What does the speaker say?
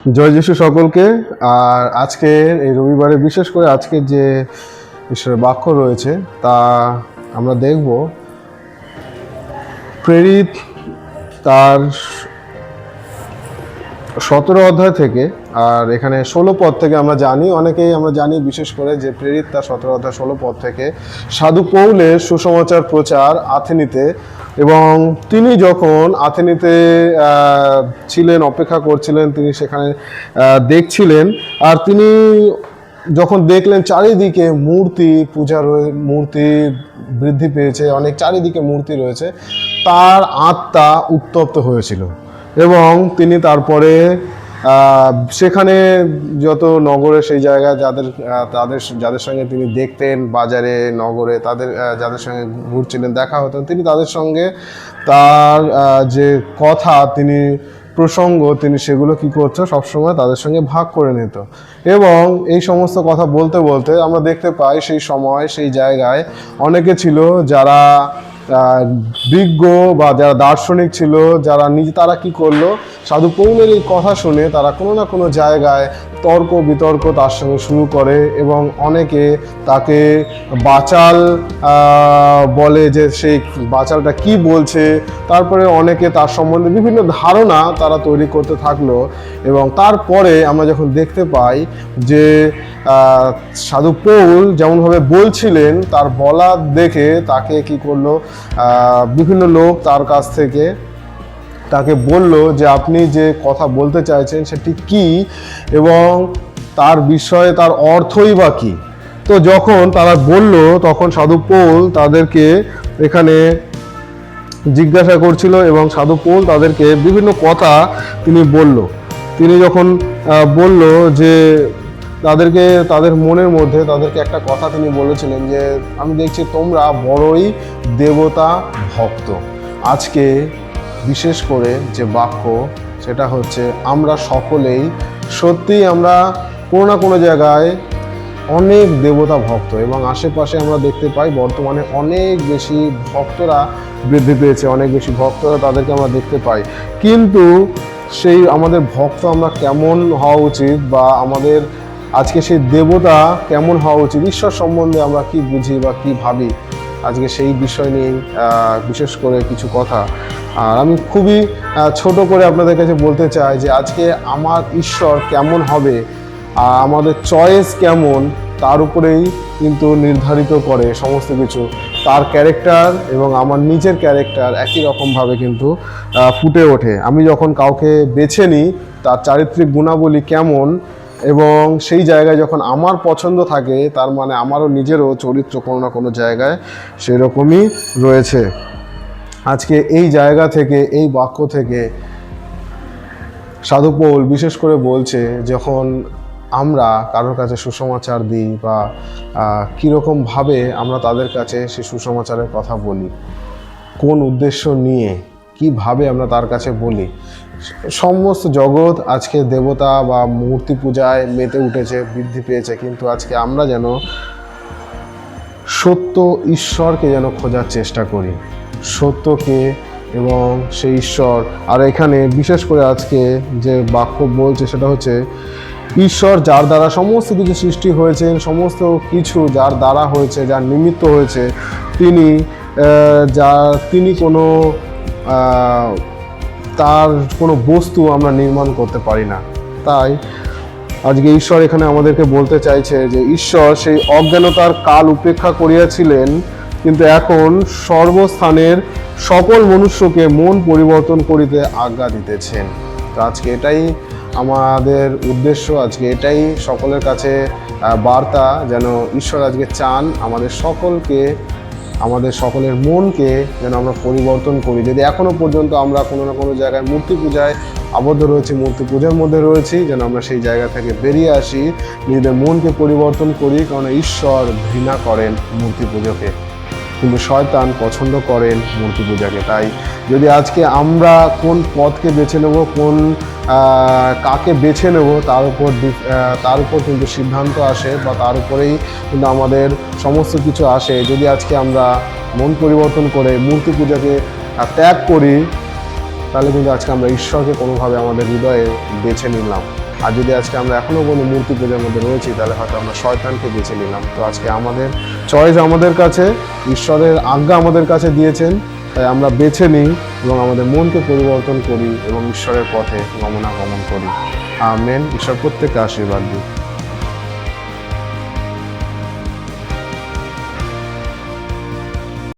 জয় যিশু সকলকে। আর আজকের এই রবিবারে বিশেষ করে আজকের যে ঈশ্বরের বাক্য রয়েছে তা আমরা দেখব প্রেরিত তার 17 অধ্যায় থেকে। আর এখানে 16 পদ থেকে আমরা জানি বিশেষ করে যে প্রেরিত তার 17 অধ্যায় 16 পদ থেকে সাধু পৌলের সুসমাচার প্রচার আথেনিতে, এবং তিনি যখন আথেনিতে ছিলেন, অপেক্ষা করছিলেন, তিনি সেখানে দেখছিলেন। আর তিনি যখন দেখলেন চারিদিকে মূর্তি বৃদ্ধি পেয়েছে, অনেক চারিদিকে মূর্তি রয়েছে, তার আত্মা উত্তপ্ত হয়েছিল। এবং তিনি তারপরে সেখানে যত নগরে সেই জায়গায় যাদের সঙ্গে তিনি দেখতেন, বাজারে নগরে যাদের সঙ্গে ঘুরছিলেন, দেখা হতেন, তিনি তাদের সঙ্গে তার যে কথা প্রসঙ্গ তিনি সেগুলো কি করতো, সবসময় তাদের সঙ্গে ভাগ করে নিত। এবং এই সমস্ত কথা বলতে বলতে আমরা দেখতে পাই সেই সময় সেই জায়গায় অনেকে ছিল যারা বিজ্ঞ বা যারা দার্শনিক ছিল, তারা কি করলো, সাধু পৌলের এই কথা শুনে তারা কোনো না কোনো জায়গায় তর্ক বিতর্ক তার সঙ্গে শুরু করে, এবং অনেকে তাকে বাচাল বলে, যে সেই বাচালটা কি বলছে। তারপরে অনেকে তার সম্বন্ধে বিভিন্ন ধারণা তারা তৈরি করতে থাকলো। এবং তারপরে আমরা যখন দেখতে পাই যে সাধু পৌল যেমনভাবে বলছিলেন, তার বলা দেখে তাকে কি করলো, বিভিন্ন লোক তার কাছ থেকে তাকে বলল যে আপনি যে কথা বলতে চাইছেন সেটি কি, এবং তার বিষয়ে তার অর্থই বা কী। তো যখন তারা বলল, তখন সাধু পৌল তাদেরকে এখানে জিজ্ঞাসা করছিল, এবং সাধু পৌল তাদেরকে বিভিন্ন কথা তিনি যখন বলল যে তাদের মনের মধ্যে তাদেরকে একটা কথা তিনি বলেছিলেন যে আমি দেখছি তোমরা বড়ই দেবতা ভক্ত। আজকে বিশেষ করে যে বাক্য সেটা হচ্ছে আমরা সকলেই সত্যিই আমরা কোনো না কোনো জায়গায় অনেক দেবতা ভক্ত, এবং আশেপাশে আমরা দেখতে পাই বর্তমানে অনেক বেশি ভক্তরা বৃদ্ধি পেয়েছে, অনেক বেশি ভক্তরা তাদেরকে আমরা দেখতে পাই। কিন্তু সেই আমাদের ভক্ত আমরা কেমন হওয়া উচিত, বা আমাদের আজকে সেই দেবতা কেমন হওয়া উচিত, ঈশ্বর সম্বন্ধে আমরা কি বুঝি বা কি ভাবি, আজকে সেই বিষয় নিয়ে বিশেষ করে কিছু কথা। আর আমি খুবই ছোট করে আপনাদের কাছে বলতে চাই যে আজকে আমার ঈশ্বর কেমন হবে, আমাদের চয়েস কেমন, তার উপরেই কিন্তু নির্ধারিত করে সমস্ত কিছু। তার ক্যারেক্টার এবং আমার নিজের ক্যারেক্টার একই রকমভাবে কিন্তু ফুটে ওঠে। আমি যখন কাউকে বেছে নিই, তার চারিত্রিক গুণাবলী কেমন, এবং সেই জায়গায় যখন আমার পছন্দ থাকে, তার মানে আমারও নিজেরও চরিত্র কোনো না কোনো জায়গায় সেরকমই রয়েছে। আজকে এই জায়গা থেকে, এই বাক্য থেকে সাধু পৌল বিশেষ করে বলছে, যখন আমরা কারোর কাছে সুসমাচার দিই বা কীরকমভাবে আমরা তাদের কাছে সেই সুসমাচারের কথা বলি, কোন উদ্দেশ্য নিয়ে, কিভাবে আমরা তার কাছে বলি। সমস্ত জগৎ আজকে দেবতা বা মূর্তি পূজায় মেতে উঠেছে, বৃদ্ধি পেয়েছে, কিন্তু আজকে আমরা যেন সত্য ঈশ্বরকে যেন খোঁজার চেষ্টা করি, সত্যকে এবং সেই ঈশ্বর। আর এখানে বিশেষ করে আজকে যে বাক্য বলছে সেটা হচ্ছে ঈশ্বর যার দ্বারা সমস্ত কিছু সৃষ্টি হয়েছে, সমস্ত কিছু যার দ্বারা হয়েছে, যার নিমিত্ত হয়েছে, তিনি কোনো তার কোনো বস্তু আমরা নির্মাণ করতে পারি না। তাই আজকে ঈশ্বর এখানে আমাদেরকে বলতে চাইছে যে ঈশ্বর সেই অজ্ঞানতার কাল উপেক্ষা করিয়াছিলেন, কিন্তু এখন সর্বস্থানের সকল মনুষ্যকে মন পরিবর্তন করিতে আজ্ঞা দিতেছেন। তো আজকে এটাই আমাদের উদ্দেশ্য, আজকে এটাই সকলের কাছে বার্তা, যেন ঈশ্বর আজকে চান আমাদের সকলের মনকে যেন আমরা পরিবর্তন করি। যদি এখনো পর্যন্ত আমরা কোনো না কোনো জায়গায় মূর্তি পূজায় আবদ্ধ রয়েছি, মূর্তি পূজার মধ্যে রয়েছি, যেন আমরা সেই জায়গা থেকে বেরিয়ে আসি, নিজেদের মনকে পরিবর্তন করি। কারণ ঈশ্বর ঘৃণা করেন মূর্তি পুজোকে, কিন্তু শয়তান পছন্দ করেন মূর্তি পূজাকে। তাই যদি আজকে আমরা কোন পথকে বেছে নেব, কাকে বেছে নেব, তার উপর কিন্তু সিদ্ধান্ত আসে, বা তার উপরেই কিন্তু আমাদের সমস্ত কিছু আসে। যদি আজকে আমরা মন পরিবর্তন করে মূর্তি পূজাকে ত্যাগ করি, তাহলে কিন্তু আজকে আমরা ঈশ্বরকে কোনোভাবে আমাদের হৃদয়ে বেছে নিলাম। আর যদি আজকে আমরা এখনও কোনো মূর্তি পূজার মধ্যে রয়েছি, তাহলে হয়তো আমরা শয়তানকে বেছে নিলাম। তো আজকে আমাদের চয়েস আমাদের কাছে, ঈশ্বরের আজ্ঞা আমাদের কাছে দিয়েছেন, তাই আমরা বেছে নিই এবং আমাদের মনকে পরিবর্তন করি এবং ঈশ্বরের পথে গমনাগমন করি। আমেন। ঈশ্বর প্রত্যেককে আশীর্বাদ দিই।